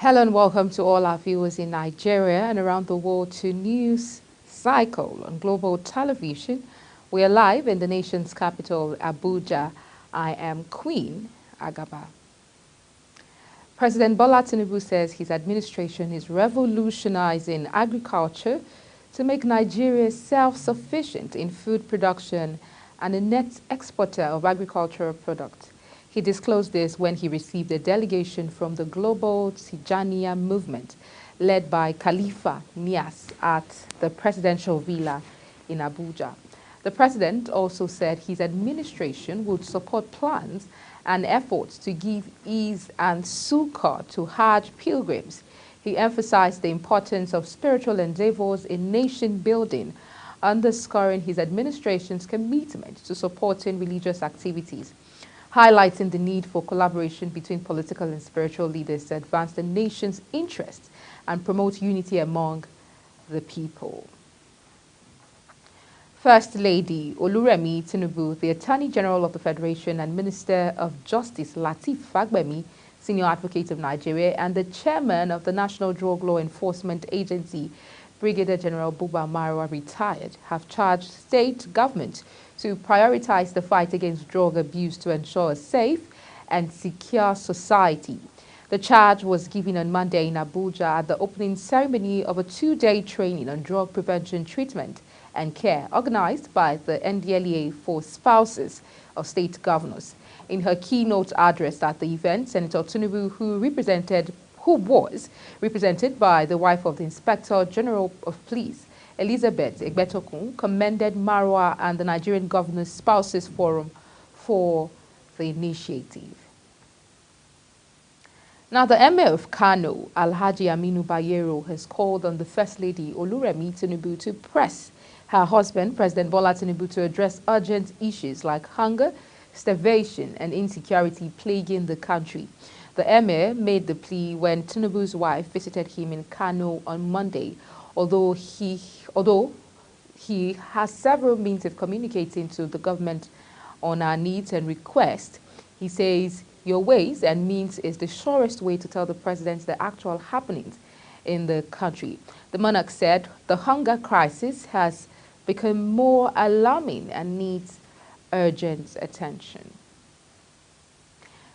Hello and welcome to all our viewers in Nigeria and around the world to News Cycle on Global Television. We are live in the nation's capital, Abuja. I am Queen Agaba. President Bola Tinubu says his administration is revolutionizing agriculture to make Nigeria self-sufficient in food production and a net exporter of agricultural products. He disclosed this when he received a delegation from the Global Tijaniya movement led by Khalifa Niass at the presidential villa in Abuja. The president also said his administration would support plans and efforts to give ease and succor to Hajj pilgrims. He emphasized the importance of spiritual endeavors in nation building, underscoring his administration's commitment to supporting religious activities, highlighting the need for collaboration between political and spiritual leaders to advance the nation's interests and promote unity among the people. First Lady Oluremi Tinubu, the Attorney General of the Federation and Minister of Justice Lateef Fagbemi, Senior Advocate of Nigeria, and the Chairman of the National Drug Law Enforcement Agency, Brigadier General Buba Marwa, retired, have charged state government to prioritize the fight against drug abuse to ensure a safe and secure society. The charge was given on Monday in Abuja at the opening ceremony of a two-day training on drug prevention treatment and care organized by the NDLEA for spouses of state governors. In her keynote address at the event, Senator Tinubu, who was represented by the wife of the Inspector General of Police, Elizabeth Egbetokun, commended Marwa and the Nigerian Governors Spouses Forum for the initiative. Now, the Emir of Kano, Alhaji Aminu Bayero, has called on the First Lady Oluremi Tinubu to press her husband, President Bola Tinubu, to address urgent issues like hunger, starvation, and insecurity plaguing the country. The Emir made the plea when Tinubu's wife visited him in Kano on Monday, although he has several means of communicating to the government on our needs and requests. He says, your ways and means is the surest way to tell the president the actual happenings in the country. The monarch said the hunger crisis has become more alarming and needs urgent attention.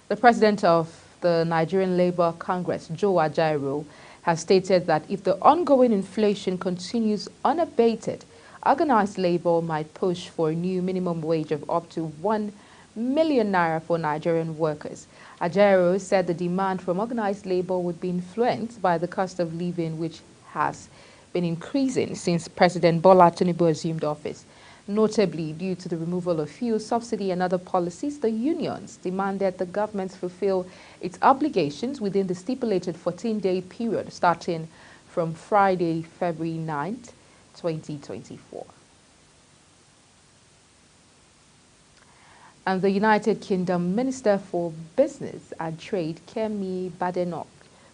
The president of the Nigerian Labour Congress, Joe Ajaero, has stated that if the ongoing inflation continues unabated, organized labor might push for a new minimum wage of up to 1 million naira for Nigerian workers. Ajaero said the demand from organized labor would be influenced by the cost of living, which has been increasing since President Bola Tinubu assumed office. Notably, due to the removal of fuel subsidy and other policies, the unions demanded the government fulfill its obligations within the stipulated 14-day period starting from Friday, February 9th, 2024. And the United Kingdom Minister for Business and Trade, Kemi Badenoch,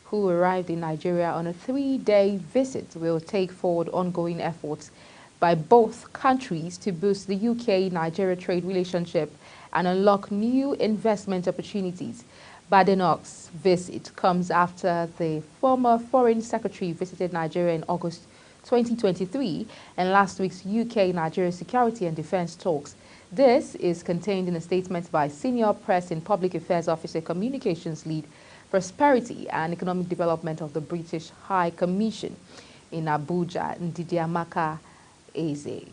who arrived in Nigeria on a 3-day visit, will take forward ongoing efforts by both countries to boost the UK-Nigeria trade relationship and unlock new investment opportunities. Badenoch's visit comes after the former Foreign Secretary visited Nigeria in August 2023 and last week's UK-Nigeria security and defense talks. This is contained in a statement by Senior Press and Public Affairs Officer Communications Lead Prosperity and Economic Development of the British High Commission in Abuja, Ndidiamaka Eze.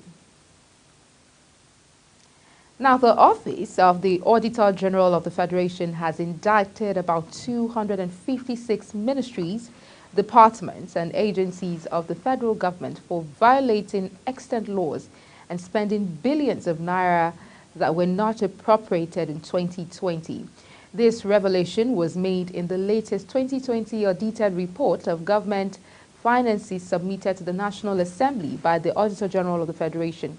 Now, the Office of the Auditor General of the Federation has indicted about 256 ministries, departments, and agencies of the federal government for violating extant laws and spending billions of naira that were not appropriated in 2020. This revelation was made in the latest 2020 audited report of government finances submitted to the National Assembly by the Auditor General of the Federation.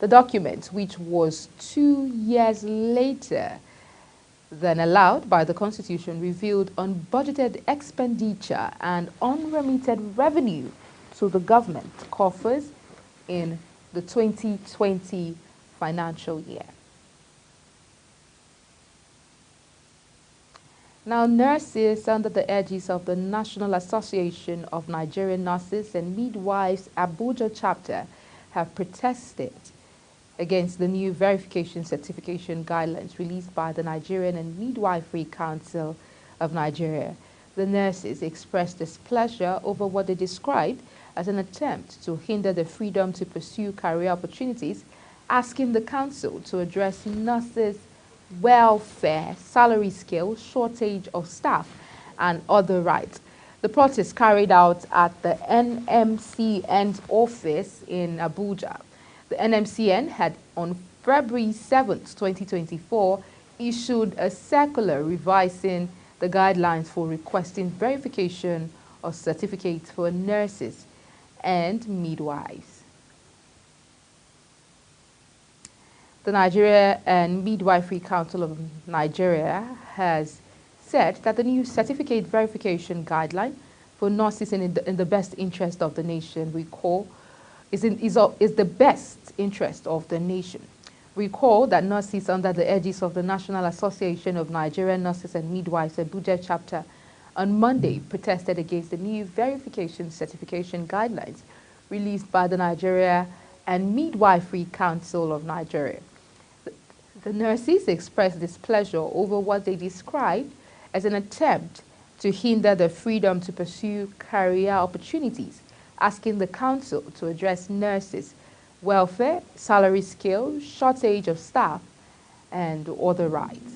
The document, which was 2 years later than allowed by the Constitution, revealed unbudgeted expenditure and unremitted revenue to the government coffers in the 2020 financial year. Now, nurses under the aegis of the National Association of Nigerian Nurses and Midwives Abuja chapter have protested against the new verification certification guidelines released by the Nigerian and Midwifery Council of Nigeria. The nurses expressed displeasure over what they described as an attempt to hinder the freedom to pursue career opportunities, asking the council to address nurses' welfare, salary scale, shortage of staff, and other rights. The protest carried out at the NMCN's office in Abuja. The NMCN had on February 7, 2024, issued a circular revising the guidelines for requesting verification of certificates for nurses and midwives. The Nigeria and Midwifery Council of Nigeria has said that the new certificate verification guideline for nurses in the best interest of the nation, is the best interest of the nation. Recall that nurses under the aegis of the National Association of Nigerian Nurses and Midwives Abuja chapter on Monday protested against the new verification certification guidelines released by the Nigeria and Midwifery Council of Nigeria. The nurses expressed displeasure over what they described as an attempt to hinder the freedom to pursue career opportunities, asking the council to address nurses' welfare, salary scale, shortage of staff, and other rights.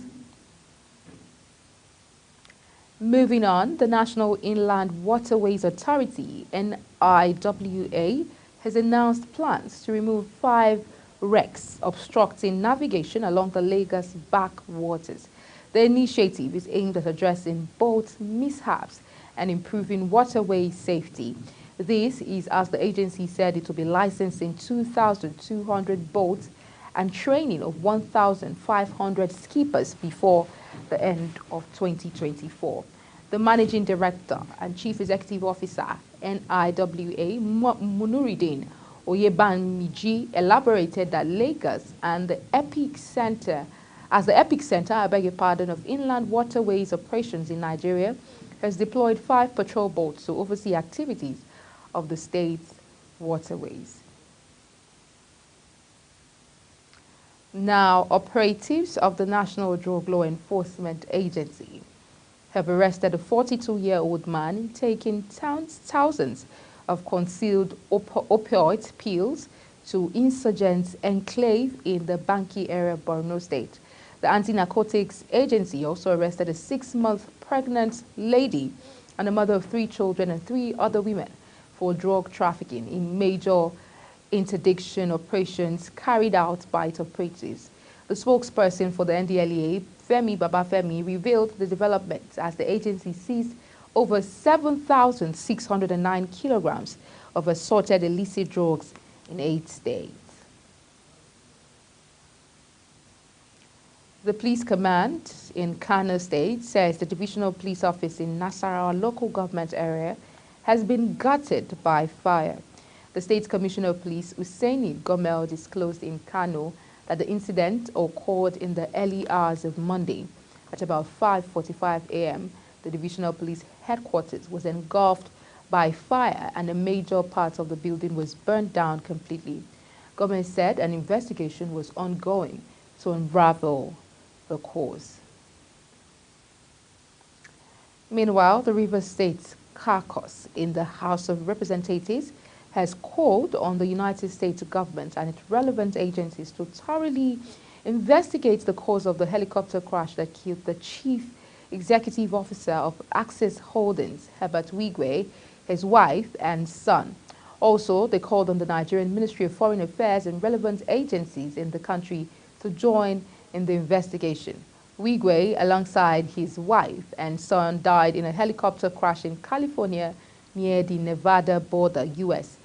Moving on, the National Inland Waterways Authority, NIWA, has announced plans to remove 5 wrecks obstructing navigation along the Lagos backwaters. The initiative is aimed at addressing boat mishaps and improving waterway safety. This is as the agency said it will be licensing 2,200 boats and training of 1,500 skippers before the end of 2024. The Managing Director and Chief Executive Officer, NIWA, Munuruddin Oyebamiji, elaborated that Lagos and the epicenter of inland waterways operations in Nigeria, has deployed 5 patrol boats to oversee activities of the state's waterways. Now, operatives of the National Drug Law Enforcement Agency have arrested a 42-year-old man taking thousands of concealed opioid pills to insurgents enclave in the Banki area, Borno State. The Anti-Narcotics Agency also arrested a 6-month pregnant lady and a mother of 3 children and 3 other women for drug trafficking in major interdiction operations carried out by its operatives. The spokesperson for the NDLEA, Femi Babafemi, revealed the developments as the agency seized over 7,609 kilograms of assorted illicit drugs in 8 states. The police command in Kano State says the divisional police office in Nasarawa local government area has been gutted by fire. The State Commissioner of Police, Usaini Gomel, disclosed in Kano that the incident occurred in the early hours of Monday. At about 5:45 a.m., the Divisional Police Headquarters was engulfed by fire and a major part of the building was burned down completely. Gomel said an investigation was ongoing to unravel the cause. Meanwhile, the Rivers State caucus in the House of Representatives has called on the United States government and its relevant agencies to thoroughly investigate the cause of the helicopter crash that killed the chief executive officer of Access Holdings, Herbert Wigwe, his wife and son. Also, they called on the Nigerian Ministry of Foreign Affairs and relevant agencies in the country to join in the investigation. Wigwe, alongside his wife and son, died in a helicopter crash in California near the Nevada border, U.S.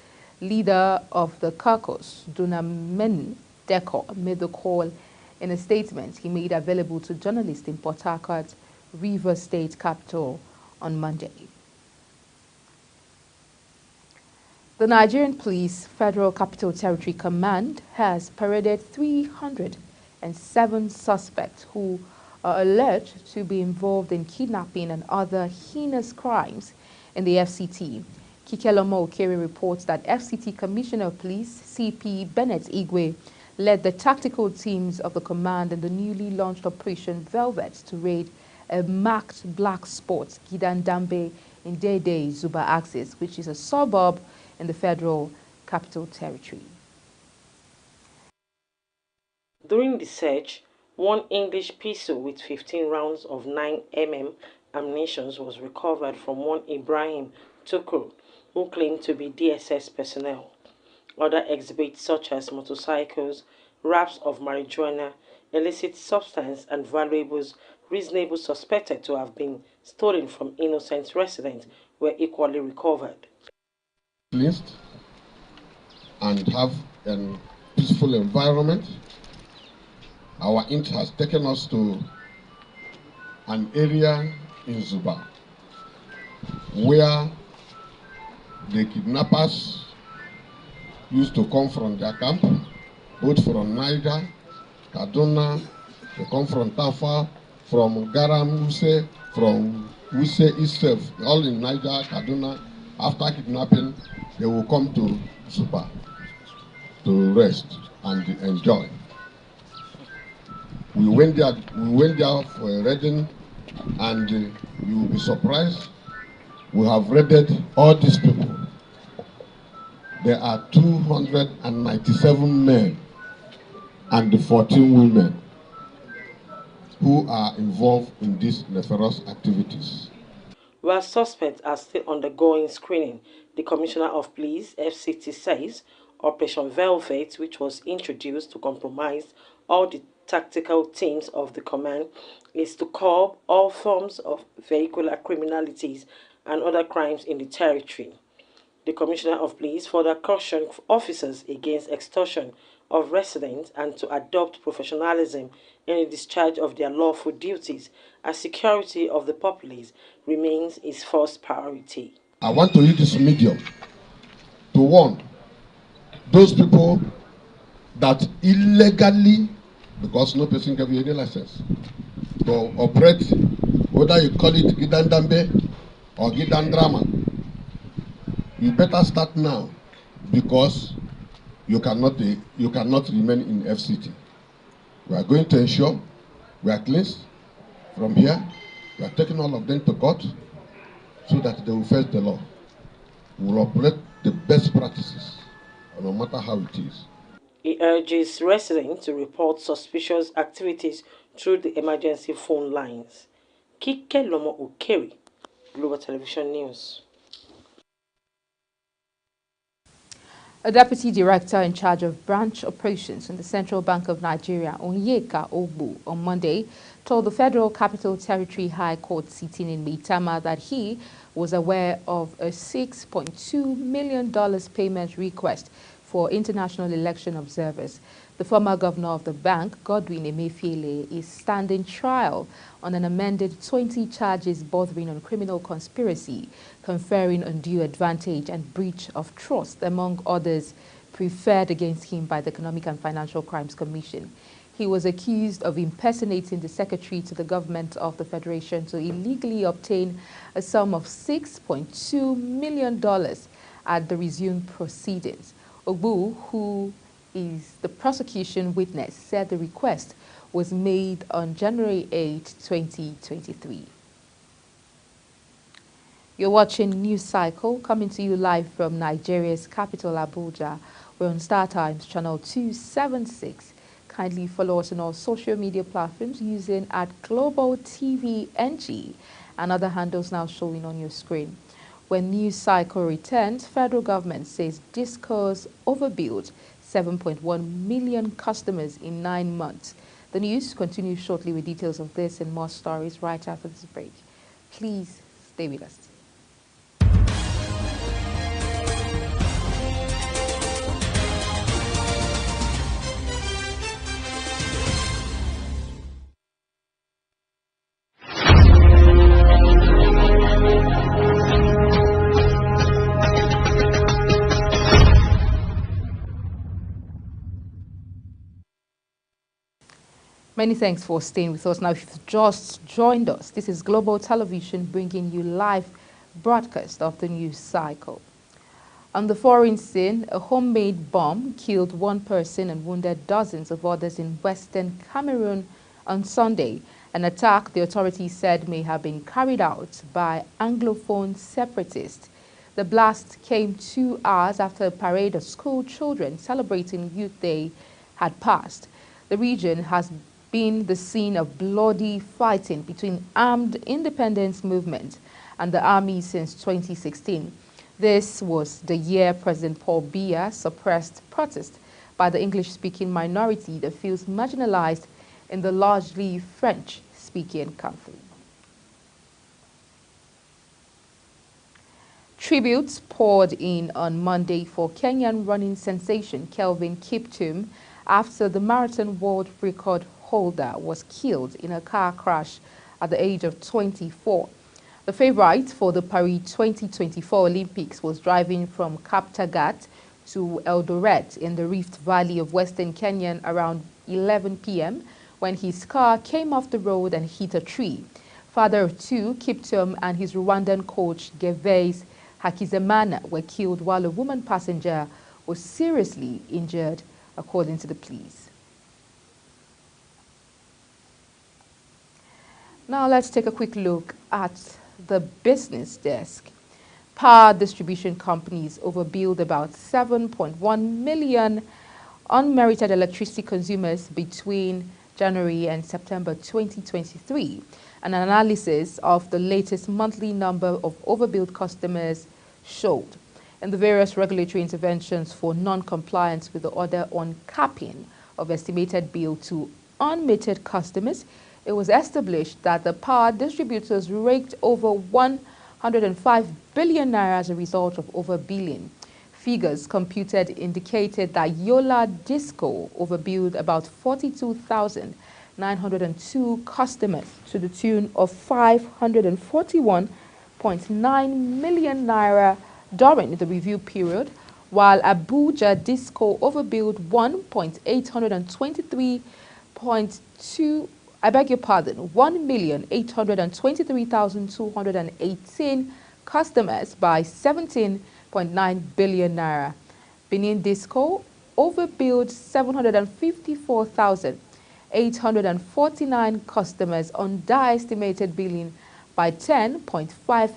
Leader of the caucus, Dunamen Deko, made the call in a statement he made available to journalists in Port Harcourt, Rivers State capital, on Monday. The Nigerian Police Federal Capital Territory Command has paraded 307 suspects who are alleged to be involved in kidnapping and other heinous crimes in the FCT. Kikelomo Okere reports that FCT Commissioner of Police CP Bennett Igwe led the tactical teams of the command in the newly launched Operation Velvet to raid a marked black spot, Gidandambe, in Dede Zuba Axis, which is a suburb in the Federal Capital Territory. During the search, one English pistol with 15 rounds of 9mm ammunition was recovered from one Ibrahim Tukur, who claimed to be DSS personnel. Other exhibits such as motorcycles, wraps of marijuana, illicit substance and valuables reasonably suspected to have been stolen from innocent residents were equally recovered. Cleansed and have a peaceful environment. Our int has taken us to an area in Zuba where the kidnappers used to come from their camp, both from Niger, Kaduna, they come from Tafa, from Garam Wuse, from Wuse itself, all in Niger, Kaduna. After kidnapping, they will come to Zuba to rest and enjoy. We went there for a raiding, and you will be surprised. We have raided all these people. There are 297 men and 14 women who are involved in these nefarious activities. While suspects are still undergoing screening, the Commissioner of Police, FCT, says Operation Velvet, which was introduced to compromise all the tactical teams of the command, is to curb all forms of vehicular criminalities and other crimes in the territory. The Commissioner of Police further cautioned officers against extortion of residents and to adopt professionalism in the discharge of their lawful duties, as security of the populace remains its first priority. I want to use this medium to warn those people that illegally, because no person can be any license, to operate, whether you call it Gidandambe or Gidandrama, you better start now, because you cannot remain in FCT. We are going to ensure we are cleansed from here. We are taking all of them to court so that they will face the law. We will operate the best practices, no matter how it is. He urges residents to report suspicious activities through the emergency phone lines. Kikelomo Okere, Global Television News. A deputy director in charge of branch operations in the Central Bank of Nigeria, Onyeka Ogbu, on Monday, told the Federal Capital Territory High Court sitting in Maitama that he was aware of a $6.2 million payment request for international election observers. The former governor of the bank, Godwin Emefiele, is standing trial on an amended 20 charges bordering on criminal conspiracy, conferring undue advantage and breach of trust, among others, preferred against him by the Economic and Financial Crimes Commission. He was accused of impersonating the secretary to the government of the Federation to illegally obtain a sum of $6.2 million at the resumed proceedings. Ogbu, who is the prosecution witness, said the request was made on January 8, 2023. You're watching News Cycle, coming to you live from Nigeria's capital, Abuja. We're on Star Times channel 276. Kindly follow us on all social media platforms using @Global TV NG and other handles now showing on your screen. When News Cycle returns, federal government says Discourse overbilled 7.1 million customers in 9 months. The news continues shortly with details of this and more stories right after this break. Please stay with us. Many thanks for staying with us. Now, if you've just joined us, this is Global Television bringing you live broadcast of the news cycle. On the foreign scene, a homemade bomb killed one person and wounded dozens of others in western Cameroon on Sunday, an attack the authorities said may have been carried out by Anglophone separatists. The blast came 2 hours after a parade of school children celebrating Youth Day had passed. The region has been the scene of bloody fighting between armed independence movement and the army since 2016. This was the year President Paul Biya suppressed protest by the English-speaking minority that feels marginalized in the largely French-speaking country. Tributes poured in on Monday for Kenyan running sensation Kelvin Kiptum after the marathon world record holder was killed in a car crash at the age of 24. The favorite for the Paris 2024 Olympics was driving from Kaptagat to Eldoret in the Rift Valley of Western Kenya around 11 p.m. when his car came off the road and hit a tree. Father of two, Kiptum, and his Rwandan coach Gervais Hakizemana were killed while a woman passenger was seriously injured, according to the police. Now let's take a quick look at the business desk. Power distribution companies overbilled about 7.1 million unmerited electricity consumers between January and September 2023. An analysis of the latest monthly number of overbilled customers showed. In the various regulatory interventions for non-compliance with the order on capping of estimated bill to unmetered customers, it was established that the power distributors raked over 105 billion naira as a result of overbilling. Figures computed indicated that Yola Disco overbilled about 42,902 customers to the tune of 541.9 million naira during the review period, while Abuja Disco overbilled 1,823,218 customers by 17.9 billion naira. Benin Disco overbilled 754,849 customers on estimated billing by 10.5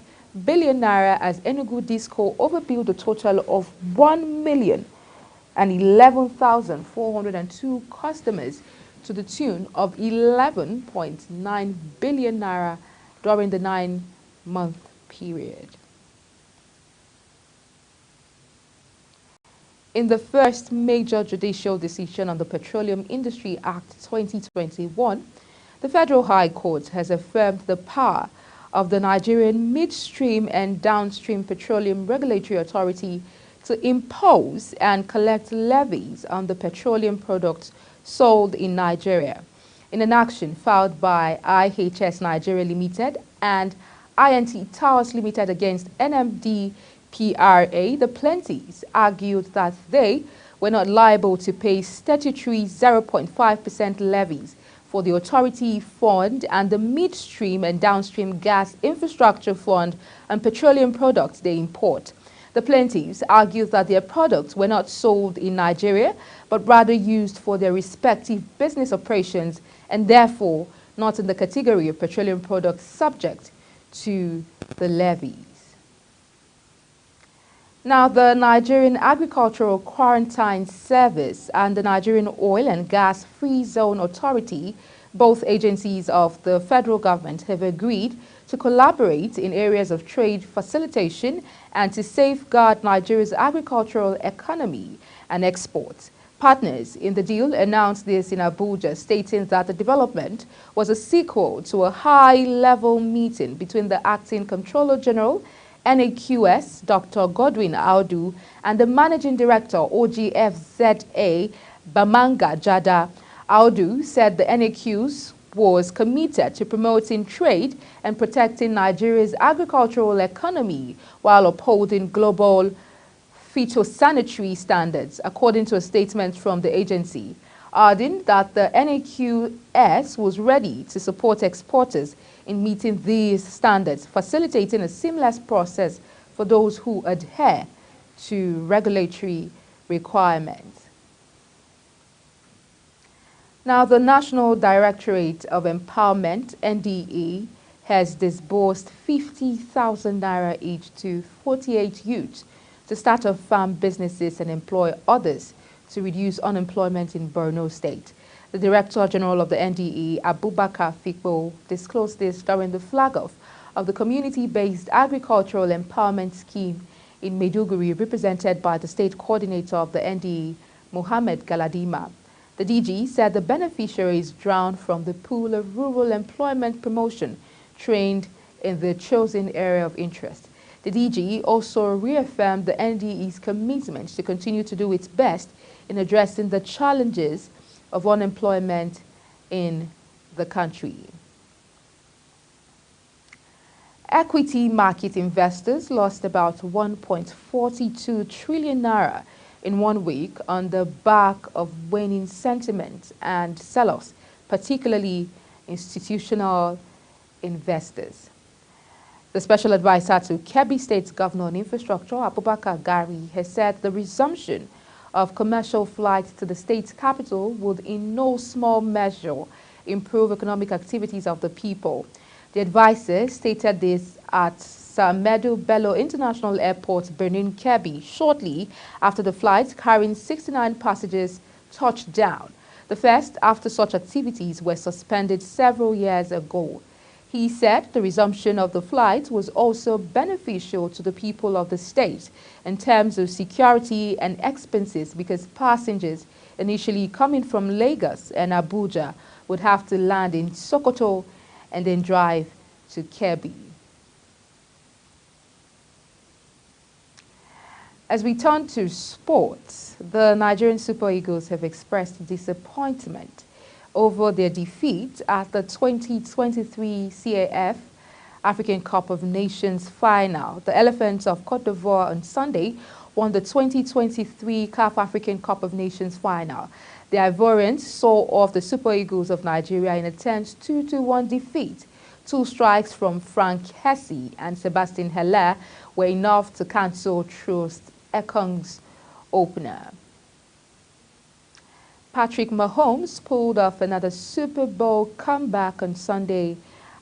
billion naira, as Enugu Disco overbilled a total of 1,011,402 customers to the tune of 11.9 billion naira during the 9-month period. In the first major judicial decision on the Petroleum Industry Act 2021, the Federal High Court has affirmed the power of the Nigerian Midstream and Downstream Petroleum Regulatory Authority to impose and collect levies on the petroleum products sold in Nigeria. In an action filed by IHS Nigeria Limited and INT Towers Limited against NMDPRA, the plaintiffs argued that they were not liable to pay statutory 0.5% levies for the Authority Fund and the Midstream and Downstream Gas Infrastructure Fund and petroleum products they import. The plaintiffs argued that their products were not sold in Nigeria, but rather used for their respective business operations and therefore not in the category of petroleum products subject to the levies. Now, the Nigerian Agricultural Quarantine Service and the Nigerian Oil and Gas Free Zone Authority, both agencies of the federal government, have agreed to collaborate in areas of trade facilitation and to safeguard Nigeria's agricultural economy and exports. Partners in the deal announced this in Abuja, stating that the development was a sequel to a high-level meeting between the Acting Controller General, NAQS, Dr. Godwin Audu, and the Managing Director, OGFZA, Bamanga Jada. Audu said the NAQS was committed to promoting trade and protecting Nigeria's agricultural economy while upholding global phytosanitary standards, according to a statement from the agency. adding that the NAQS was ready to support exporters in meeting these standards, facilitating a seamless process for those who adhere to regulatory requirements. Now, the National Directorate of Empowerment, NDE, has disbursed 50,000 naira each to 48 youths to start up farm businesses and employ others to reduce unemployment in Borno State. The Director General of the NDE, Abubakar Fikpo, disclosed this during the flag-off of the community-based agricultural empowerment scheme in Maiduguri, represented by the State Coordinator of the NDE, Mohammed Galadima. The DG said the beneficiaries drawn from the pool of rural employment promotion trained in the chosen area of interest. The DG also reaffirmed the NDE's commitment to continue to do its best in addressing the challenges of unemployment in the country. Equity market investors lost about 1.42 trillion naira in 1 week on the back of waning sentiment and sell-offs, particularly institutional investors. The special advisor to Kebbi State's Governor on Infrastructure, Abubakar Gari, has said the resumption of commercial flights to the state's capital would in no small measure improve economic activities of the people. The advisor stated this at Samedu Bello International Airport, Benin, Kebbi, shortly after the flight carrying 69 passengers touched down. The first after such activities were suspended several years ago. He said the resumption of the flight was also beneficial to the people of the state in terms of security and expenses, because passengers initially coming from Lagos and Abuja would have to land in Sokoto and then drive to Kebbi. As we turn to sports, the Nigerian Super Eagles have expressed disappointment over their defeat at the 2023 CAF African Cup of Nations final. The Elephants of Cote d'Ivoire on Sunday won the 2023 CAF African Cup of Nations final. The Ivorians saw off the Super Eagles of Nigeria in a tense 2-1 defeat. 2 strikes from Frank Hesse and Sebastian Haller were enough to cancel Troost Ekong's opener. Patrick Mahomes pulled off another Super Bowl comeback on Sunday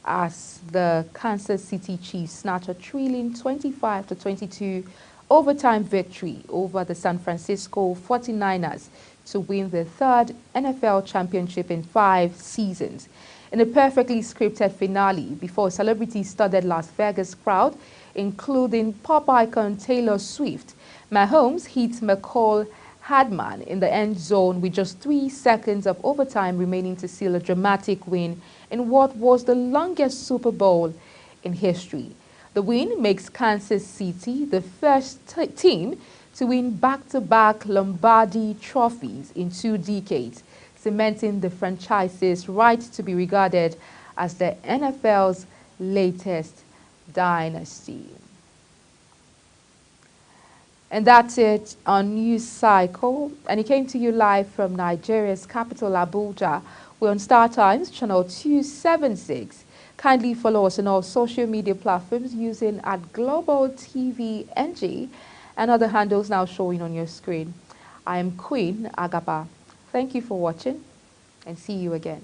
as the Kansas City Chiefs snatched a thrilling 25-22 overtime victory over the San Francisco 49ers to win their 3rd NFL championship in 5 seasons. In a perfectly scripted finale before a celebrity-studded Las Vegas crowd, including pop icon Taylor Swift, Mahomes hit McCall Hardman in the end zone with just 3 seconds of overtime remaining to seal a dramatic win in what was the longest Super Bowl in history. The win makes Kansas City the first team to win back-to-back Lombardi trophies in 2 decades, cementing the franchise's right to be regarded as the NFL's latest dynasty. And that's it on News Cycle. And it came to you live from Nigeria's capital, Abuja. We're on Star Times, channel 276. Kindly follow us on all social media platforms using @GlobalTVNG and other handles now showing on your screen. I am Queen Agaba. Thank you for watching and see you again.